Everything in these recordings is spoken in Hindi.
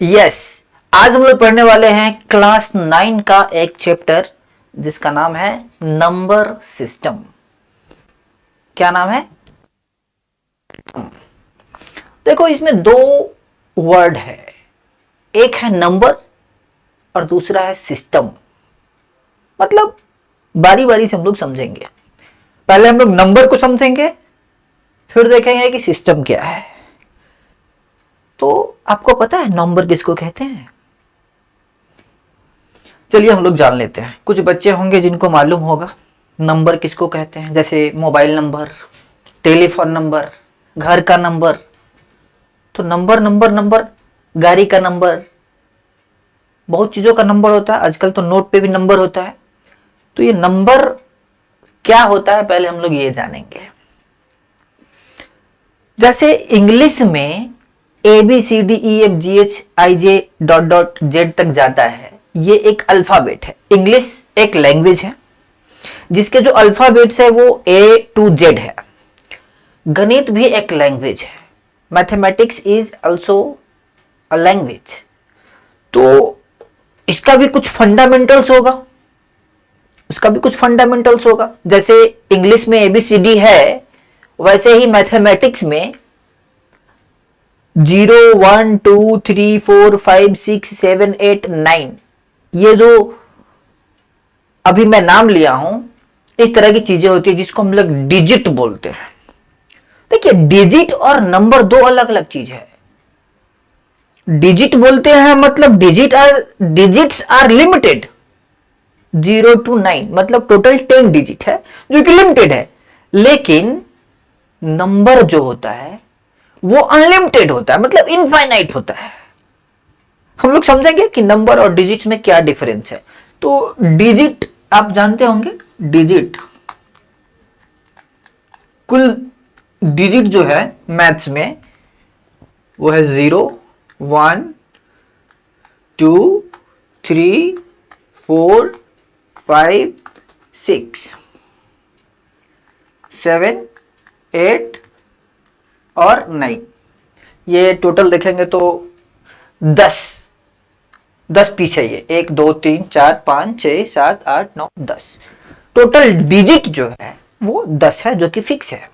यस, आज हम लोग पढ़ने वाले हैं क्लास 9 का एक चैप्टर जिसका नाम है नंबर सिस्टम। क्या नाम है? देखो, इसमें दो वर्ड है, एक है नंबर और दूसरा है सिस्टम। मतलब बारी बारी से हम लोग समझेंगे। पहले हम लोग नंबर को समझेंगे, फिर देखेंगे कि सिस्टम क्या है। तो आपको पता है नंबर किसको कहते हैं? चलिए हम लोग जान लेते हैं। कुछ बच्चे होंगे जिनको मालूम होगा नंबर किसको कहते हैं, जैसे मोबाइल नंबर, टेलीफोन नंबर, घर का नंबर। तो नंबर नंबर नंबर, गाड़ी का नंबर, बहुत चीजों का नंबर होता है। आजकल तो नोट पे भी नंबर होता है। तो ये नंबर क्या होता है पहले हम लोग ये जानेंगे। जैसे इंग्लिश में ABCDEFGHIJ डॉट तक जाता है, ये एक अल्फाबेट है। इंग्लिश एक लैंग्वेज है जिसके जो अल्फाबेट्स है वो A to Z है। गणित भी एक लैंग्वेज है। Mathematics is also a language. तो इसका भी कुछ फंडामेंटल्स होगा, उसका भी कुछ फंडामेंटल्स होगा। जैसे इंग्लिश में ABCD है, वैसे ही मैथमेटिक्स में 0 1 2 3 4 5 6 7 8 9, ये जो अभी मैं नाम लिया हूं, इस तरह की चीजें होती है जिसको हम लोग डिजिट बोलते हैं। देखिए, डिजिट और नंबर दो अलग अलग चीज है। डिजिट बोलते हैं मतलब डिजिट्स आर लिमिटेड, 0 to 9 मतलब टोटल 10 डिजिट है जो कि लिमिटेड है। लेकिन नंबर जो होता है वो अनलिमिटेड होता है, मतलब इनफाइनाइट होता है। हम लोग समझेंगे कि नंबर और डिजिट्स में क्या डिफरेंस है। तो डिजिट आप जानते होंगे, डिजिट, कुल डिजिट जो है मैथ्स में वो है 0 1 2 3 4 5 6 7 8 और 9। ये टोटल देखेंगे तो 10 पीस है। ये 1 2 3 4 5 6 7 8 9 10 टोटल डिजिट जो है वो 10 है, जो कि फिक्स है।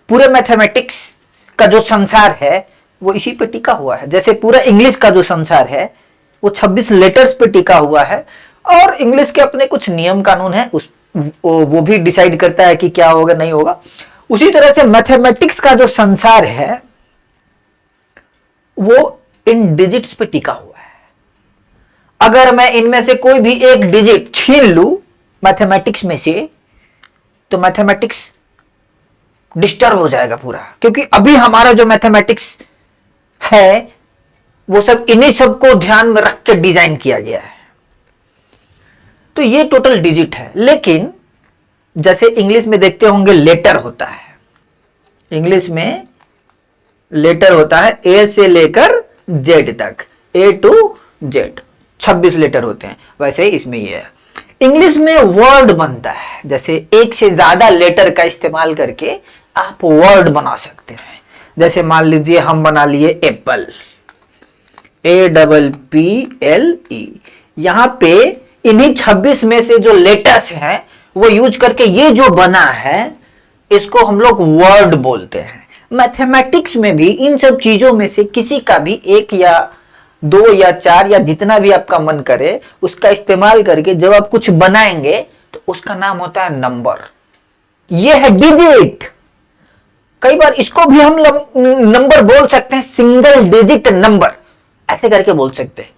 पूरे मैथमेटिक्स का जो संसार है वो इसी पे टिका हुआ है। जैसे पूरा इंग्लिश का जो संसार है वो 26 लेटर्स पे टिका हुआ है, और इंग्लिश के अपने कुछ नियम कानून है, वो भी डिसाइड करता है कि क्या होगा नहीं होगा। उसी तरह से मैथमेटिक्स का जो संसार है वो इन डिजिट्स पे टिका हुआ है। अगर मैं इनमें से कोई भी एक डिजिट छीन लूं मैथमेटिक्स में से, तो मैथमेटिक्स डिस्टर्ब हो जाएगा पूरा, क्योंकि अभी हमारा जो मैथमेटिक्स है वो सब इन्हीं सब को ध्यान में रख के डिजाइन किया गया है। तो ये टोटल डिजिट है। लेकिन जैसे इंग्लिश में देखते होंगे लेटर होता है, इंग्लिश में लेटर होता है A से लेकर Z तक, A to Z 26 लेटर होते हैं। वैसे ही इसमें ये है। इंग्लिश में वर्ड बनता है, जैसे एक से ज्यादा लेटर का इस्तेमाल करके आप वर्ड बना सकते हैं। जैसे मान लीजिए हम बना लिए एप्पल, APPLE। यहां पे इन्हीं 26 में से जो लेटर्स हैं वो यूज करके ये जो बना है इसको हम लोग वर्ड बोलते हैं। मैथमेटिक्स में भी इन सब चीजों में से किसी का भी एक या दो या चार या जितना भी आपका मन करे उसका इस्तेमाल करके जब आप कुछ बनाएंगे तो उसका नाम होता है नंबर। यह है डिजिट। कई बार इसको भी हम नंबर बोल सकते हैं, सिंगल डिजिट नंबर ऐसे करके बोल सकते हैं।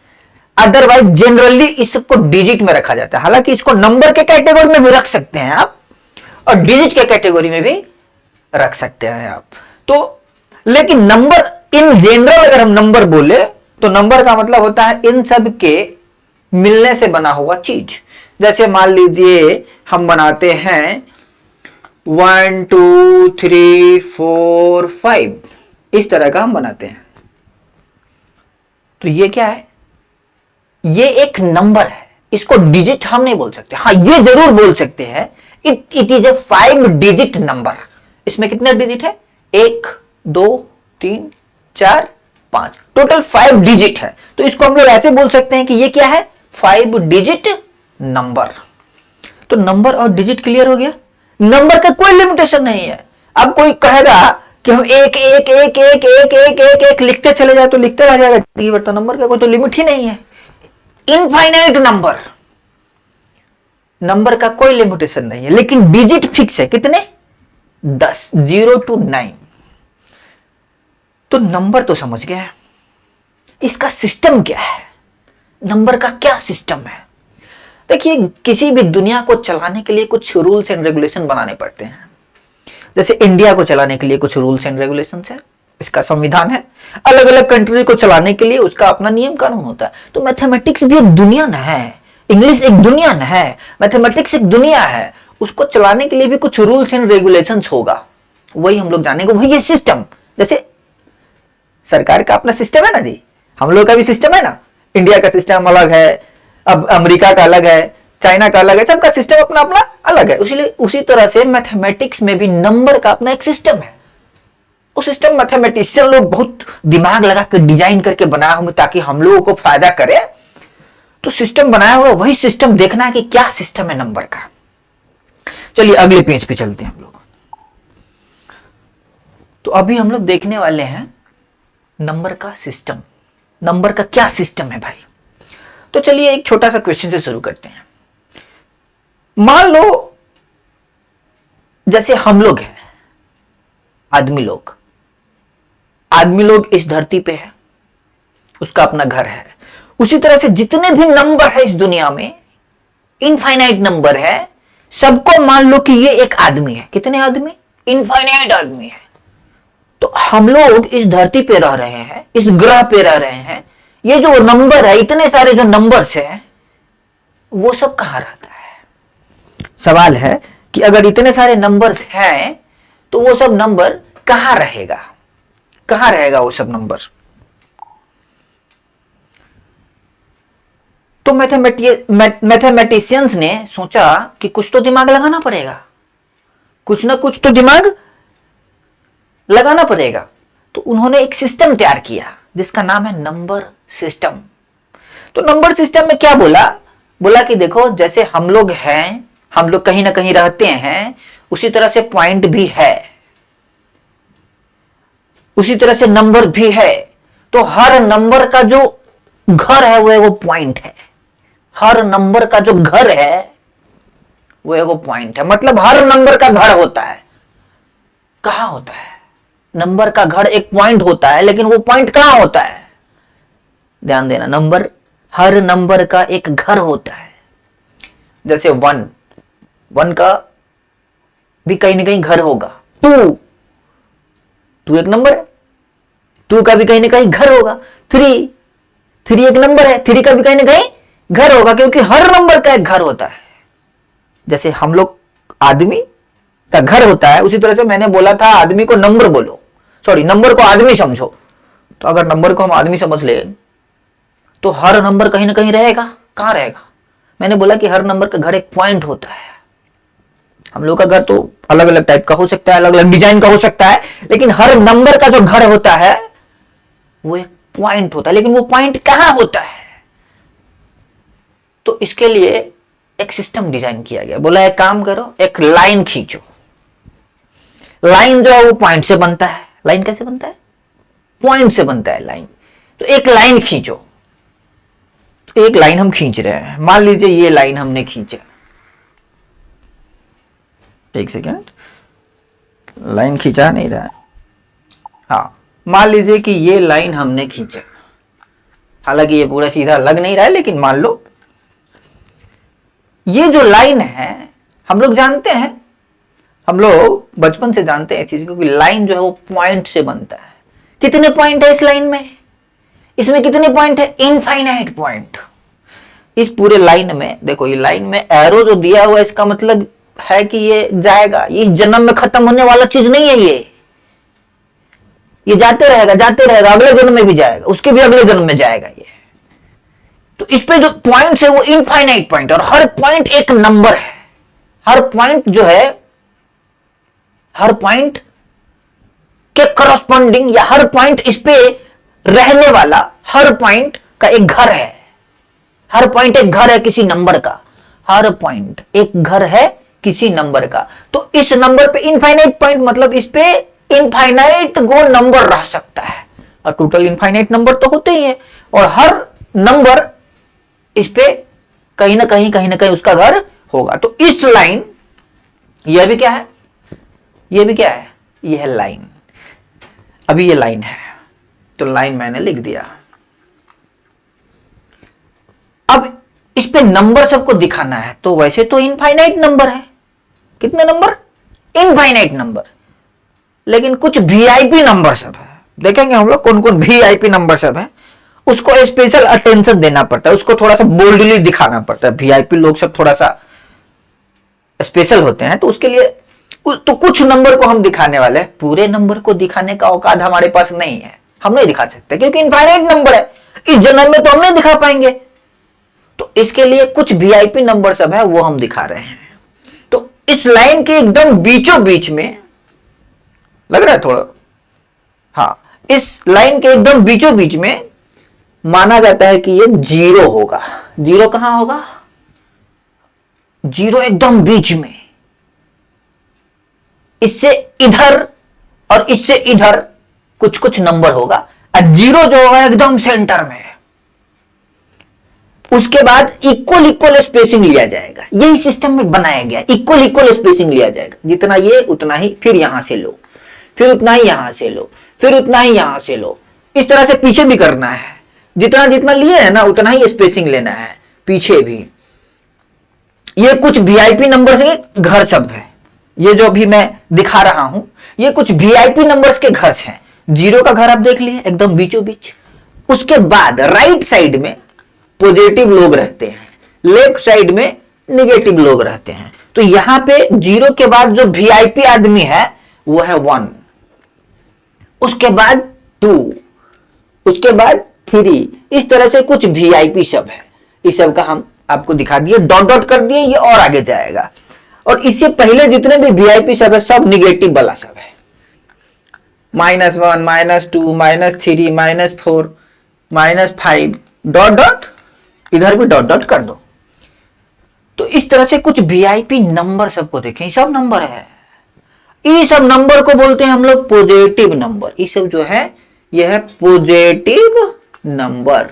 अदरवाइज जनरली इसको डिजिट में रखा जाता है। हालांकि इसको नंबर के कैटेगरी में भी रख सकते हैं आप, और डिजिट के कैटेगरी में भी रख सकते हैं आप। तो लेकिन नंबर इन जनरल अगर हम नंबर बोले तो नंबर का मतलब होता है इन सब के मिलने से बना हुआ चीज। जैसे मान लीजिए हम बनाते हैं 1 2 3 4 5, इस तरह का हम बनाते हैं। तो ये क्या है? ये एक नंबर है, इसको डिजिट हम नहीं बोल सकते। हाँ, ये जरूर बोल सकते हैं it is a 5 digit number. इसमें कितने डिजिट है? 1 2 3 4 5, टोटल 5 डिजिट है। तो इसको हम लोग ऐसे बोल सकते हैं कि ये क्या है, 5 डिजिट नंबर। तो नंबर और डिजिट क्लियर हो गया। नंबर का कोई लिमिटेशन नहीं है। अब कोई कहेगा कि हम एक एक एक एक एक एक एक एक लिखते चले जाए तो लिखते रह जाएगा, बेटा नंबर का कोई तो लिमिट ही नहीं है। इनफाइनाइट नंबर, नंबर का कोई लिमिटेशन नहीं है, लेकिन डिजिट फिक्स है, कितने, 10, 0 to 9। तो नंबर तो समझ गया है, इसका सिस्टम क्या है, नंबर का क्या सिस्टम है। देखिए, किसी भी दुनिया को चलाने के लिए कुछ रूल्स एंड रेगुलेशन बनाने पड़ते हैं। जैसे इंडिया को चलाने के लिए कुछ रूल्स एंड रेगुलेशन है, इसका संविधान है। अलग अलग कंट्री को चलाने के लिए उसका अपना नियम कानून होता है। तो मैथमेटिक्स भी एक दुनिया न है, इंग्लिश एक दुनिया न है, मैथमेटिक्स एक दुनिया है। उसको चलाने के लिए भी कुछ रूल्स एंड रेगुलेशंस होगा, वही हम लोग जानेंगे, वही ये सिस्टम। जैसे सरकार का अपना सिस्टम है ना जी, हम लोग का भी सिस्टम है ना। इंडिया का सिस्टम अलग है, अब अमेरिका का अलग है, चाइना का अलग है, सबका सिस्टम अपना अपना अलग है। इसलिए उसी तरह से मैथमेटिक्स में भी नंबर का अपना एक सिस्टम है। वो सिस्टम मैथमेटिशियन लोग बहुत दिमाग लगा कर डिजाइन करके बनाया हुआ ताकि हम लोगों को फायदा करे। तो सिस्टम बनाया हुआ वही सिस्टम देखना है कि क्या सिस्टम है नंबर का। चलिए अगले पेज पे चलते हैं हम लोग। तो अभी हम लोग देखने वाले हैं नंबर का सिस्टम, नंबर का क्या सिस्टम है भाई। तो चलिए एक छोटा सा क्वेश्चन से शुरू करते हैं। मान लो जैसे हम लोग हैं, आदमी लोग इस धरती पे है, उसका अपना घर है। उसी तरह से जितने भी नंबर है इस दुनिया में, इनफाइनाइट नंबर है, सबको मान लो कि ये एक आदमी है। कितने आदमी, इनफाइनाइट आदमी है। तो हम लोग इस धरती पे रह रहे हैं, इस ग्रह पे रह रहे हैं। ये जो नंबर है, इतने सारे जो नंबर्स हैं, वो सब कहां रहता है। सवाल है कि अगर इतने सारे नंबर्स हैं तो वो सब नंबर कहां रहेगा, कहां रहेगा वो सब नंबर। तो मैथमेटिशियंस ने सोचा कि कुछ तो दिमाग लगाना पड़ेगा, कुछ ना कुछ तो दिमाग लगाना पड़ेगा। तो उन्होंने एक सिस्टम तैयार किया जिसका नाम है नंबर सिस्टम। तो नंबर सिस्टम में क्या बोला कि देखो, जैसे हम लोग हैं, हम लोग कहीं ना कहीं रहते हैं, उसी तरह से पॉइंट भी है, उसी तरह से नंबर भी है। तो हर नंबर का जो घर है वो पॉइंट है। हर नंबर का जो घर है वो पॉइंट है। मतलब हर नंबर का घर होता है। कहां होता है, नंबर का घर एक पॉइंट होता है, लेकिन वो पॉइंट कहां होता है, ध्यान देना। हर नंबर का एक घर होता है। जैसे 1 का भी कहीं ना कहीं घर होगा। 2 एक नंबर है, 2 का भी कहीं ना कहीं घर होगा। 3 एक नंबर है, 3 का भी कहीं ना कहीं घर होगा, क्योंकि हर नंबर का एक घर होता है। जैसे हम लोग आदमी का घर होता है, उसी तरह से मैंने बोला था आदमी को नंबर बोलो, सॉरी नंबर को आदमी समझो। तो अगर नंबर को हम आदमी समझ ले तो हर नंबर कहीं ना कहीं रहेगा। कहां रहेगा, मैंने बोला कि हर नंबर का घर एक पॉइंट होता है। हम लोग का घर तो अलग अलग टाइप का हो सकता है, अलग अलग डिजाइन का हो सकता है, लेकिन हर नंबर का जो घर होता है वो एक पॉइंट होता है। लेकिन वो पॉइंट कहां होता है, तो इसके लिए एक सिस्टम डिजाइन किया गया। बोला एक काम करो, एक लाइन खींचो। लाइन जो है वो पॉइंट से बनता है। लाइन कैसे बनता है, पॉइंट से बनता है लाइन। तो एक लाइन खींचो। तो एक लाइन हम खींच रहे हैं, मान लीजिए ये लाइन हमने खींचा। एक सेकेंड, लाइन खींचा नहीं रहा है, हाँ मान लीजिए कि ये लाइन हमने खींचा। हालांकि ये पूरा सीधा लग नहीं रहा है, लेकिन मान लो ये जो लाइन है, हम लोग जानते हैं, हम लोग बचपन से जानते हैं इस चीज को कि लाइन जो है वो पॉइंट से बनता है। कितने पॉइंट है इस लाइन में, इसमें कितने पॉइंट है, इनफाइनाइट पॉइंट। इस पूरे लाइन में देखो, ये लाइन में एरो जो दिया हुआ है, इसका मतलब है कि ये जाएगा, ये इस जन्म में खत्म होने वाला चीज नहीं है। ये जाते रहेगा, अगले जन्म में भी जाएगा, उसके भी अगले जन्म में जाएगा ये। तो इस पे जो पॉइंट्स है वो इनफाइनाइट पॉइंट, और हर पॉइंट एक नंबर है। हर पॉइंट जो है, हर पॉइंट के करस्पॉन्डिंग या हर पॉइंट इस पे रहने वाला हर पॉइंट का एक घर है, हर पॉइंट एक घर है किसी नंबर का, हर पॉइंट एक घर है किसी नंबर का। तो इस नंबर पे इनफाइनाइट पॉइंट मतलब इस पे इनफाइनाइट गो नंबर रह सकता है, और टोटल इनफाइनाइट नंबर तो होते ही है, और हर नंबर इस पे कहीं ना कहीं उसका घर होगा। तो इस लाइन, यह भी क्या है, यह भी क्या है, यह है लाइन। अभी ये लाइन है, तो लाइन मैंने लिख दिया। अब इस पे नंबर सबको दिखाना है, तो वैसे तो इनफाइनाइट नंबर है, कितने नंबर, इनफाइनाइट नंबर, लेकिन कुछ वीआईपी नंबर सब है, देखेंगे हम लोग कौन कौन वीआईपी नंबर सब है, उसको स्पेशल अटेंशन देना पड़ता है, उसको थोड़ा सा बोल्डली दिखाना पड़ता है। वीआईपी लोग सब थोड़ा सा स्पेशल होते हैं, तो उसके लिए तो कुछ नंबर को हम दिखाने वाले हैं, पूरे नंबर को दिखाने का औकात हमारे पास नहीं है, हम नहीं दिखा सकते क्योंकि इनफाइनाइट नंबर है, इस जन्म में तो हम नहीं दिखा पाएंगे। तो इसके लिए कुछ वीआईपी नंबर सब है वो हम दिखा रहे हैं। तो इस लाइन के एकदम बीचों बीच में लग रहा है थोड़ा, हाँ, इस लाइन के एकदम बीचों बीच में माना जाता है कि ये जीरो होगा। जीरो कहां होगा, जीरो एकदम बीच में, इससे इधर और इससे इधर कुछ कुछ नंबर होगा, और जीरो जो होगा एकदम सेंटर में। उसके बाद इक्वल इक्वल स्पेसिंग लिया जाएगा, यही सिस्टम में बनाया गया, इक्वल इक्वल स्पेसिंग लिया जाएगा, जितना ये उतना ही, फिर यहां से लो, फिर उतना ही यहां से लो, फिर उतना ही यहां से लो, इस तरह से पीछे भी करना है, जितना जितना लिए है ना उतना ही स्पेसिंग लेना है पीछे भी। ये कुछ वीआईपी नंबर के घर सब है, ये जो भी मैं दिखा रहा हूं ये कुछ वीआईपी नंबर्स के घर हैं। जीरो का घर आप देख लिए एकदम बीचों बीच, उसके बाद राइट साइड में पॉजिटिव लोग रहते हैं, लेफ्ट साइड में निगेटिव लोग रहते हैं। तो यहां पे जीरो के बाद जो वीआईपी आदमी है वो है 1, उसके बाद 2, उसके बाद 3, इस तरह से कुछ वीआईपी सब है, इस सब का हम आपको दिखा दिए, डॉट डॉट कर दिए, ये और आगे जाएगा। और इससे पहले जितने भी वीआईपी सब है सब निगेटिव वाला सब है, -1, -2, -3, -4, -5, डॉट डॉट, इधर भी डॉट डॉट कर दो। तो इस तरह से कुछ वीआईपी नंबर सबको देखें, ये सब नंबर है, ये सब नंबर को बोलते हैं हम लोग पॉजिटिव नंबर। ये सब जो है यह है positive number,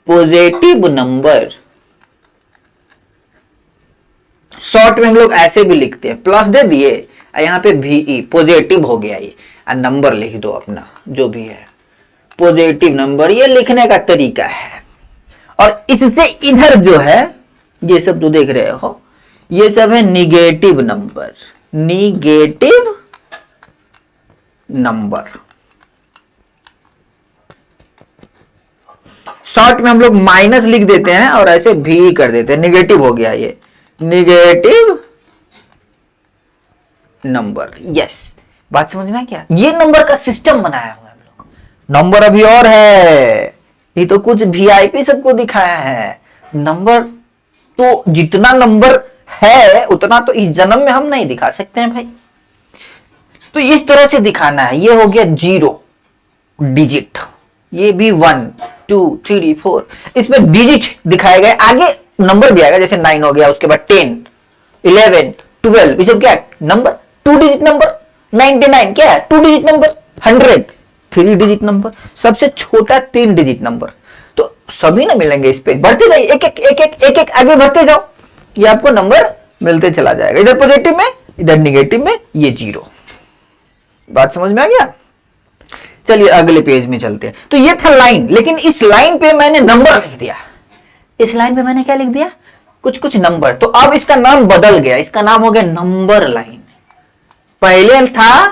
positive number. Short में हम लोग ऐसे भी लिखते हैं, प्लस दे दिए, यहां पे वी, पॉजिटिव हो गया ये, नंबर लिख दो अपना जो भी है, पॉजिटिव नंबर, ये लिखने का तरीका है। और इससे इधर जो है ये सब जो देख रहे हो ये सब है negative number, negative number. Short में हम लोग माइनस लिख देते हैं और ऐसे भी कर देते हैं, निगेटिव हो गया ये, निगेटिव नंबर। यस, बात समझ में आ क्या, ये नंबर का सिस्टम बनाया हुआ है हम लोग। नंबर अभी और है, ये तो कुछ वीआईपी सबको दिखाया है। नंबर तो जितना नंबर है उतना तो इस जन्म में हम नहीं दिखा सकते हैं भाई, तो इस तरह से दिखाना है। ये हो गया 0 डिजिट, ये भी 1 2 3 4, इसमें डिजिट दिखाए गए, आगे नंबर भी आएगा, जैसे 9 हो गया, उसके बाद 10 11 12, ये सब क्या है नंबर, 2 डिजिट नंबर। 99 क्या है 2 डिजिट नंबर, 100 3 डिजिट नंबर, सबसे छोटा 3 डिजिट नंबर। तो सभी ना मिलेंगे, इस पे बढ़ते जाइए, एक एक एक एक एक एक आगे बढ़ते जाओ, ये आपको नंबर मिलते चला जाएगा, इधर पॉजिटिव में इधर निगेटिव में, ये 0। बात समझ में आ गया। चलिए अगले पेज में चलते हैं। तो ये था लाइन, लेकिन इस लाइन पे मैंने नंबर लिख दिया, इस लाइन पे मैंने क्या लिख दिया, कुछ कुछ नंबर। तो अब इसका नाम बदल गया, इसका नाम हो गया नंबर लाइन। पहले था,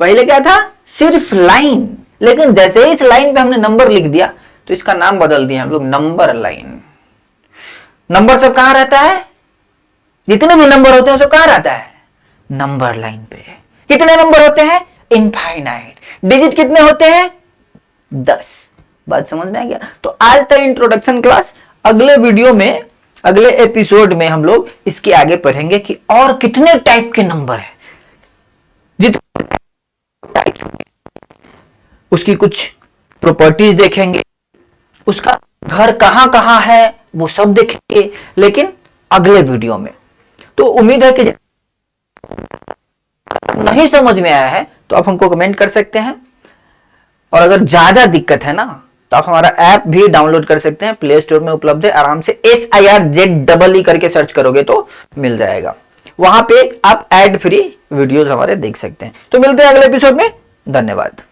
पहले क्या था, सिर्फ लाइन, लेकिन जैसे ही इस लाइन पे हमने नंबर लिख दिया तो इसका नाम बदल दिया हम लोग नंबर लाइन। नंबर सब कहां रहता है, जितने भी नंबर होते हैं सब कहां रहता है, नंबर लाइन पे। कितने नंबर होते हैं, इनफाइनाइट। डिजिट कितने होते हैं, 10। बात समझ में आ गया। तो आज तक इंट्रोडक्शन क्लास, अगले वीडियो में, अगले एपिसोड में हम लोग इसके आगे पढ़ेंगे कि और कितने टाइप के नंबर है, जितने उसकी कुछ प्रॉपर्टीज देखेंगे, उसका घर कहां कहां है वो सब देखेंगे, लेकिन अगले वीडियो में। तो उम्मीद है कि नहीं समझ में आया है तो आप हमको कमेंट कर सकते हैं, और अगर ज्यादा दिक्कत है ना तो आप हमारा ऐप भी डाउनलोड कर सकते हैं, प्ले स्टोर में उपलब्ध है, आराम से SIRZEE करके सर्च करोगे तो मिल जाएगा। वहां पे आप एड फ्री वीडियोस हमारे देख सकते हैं। तो मिलते हैं अगले एपिसोड में, धन्यवाद।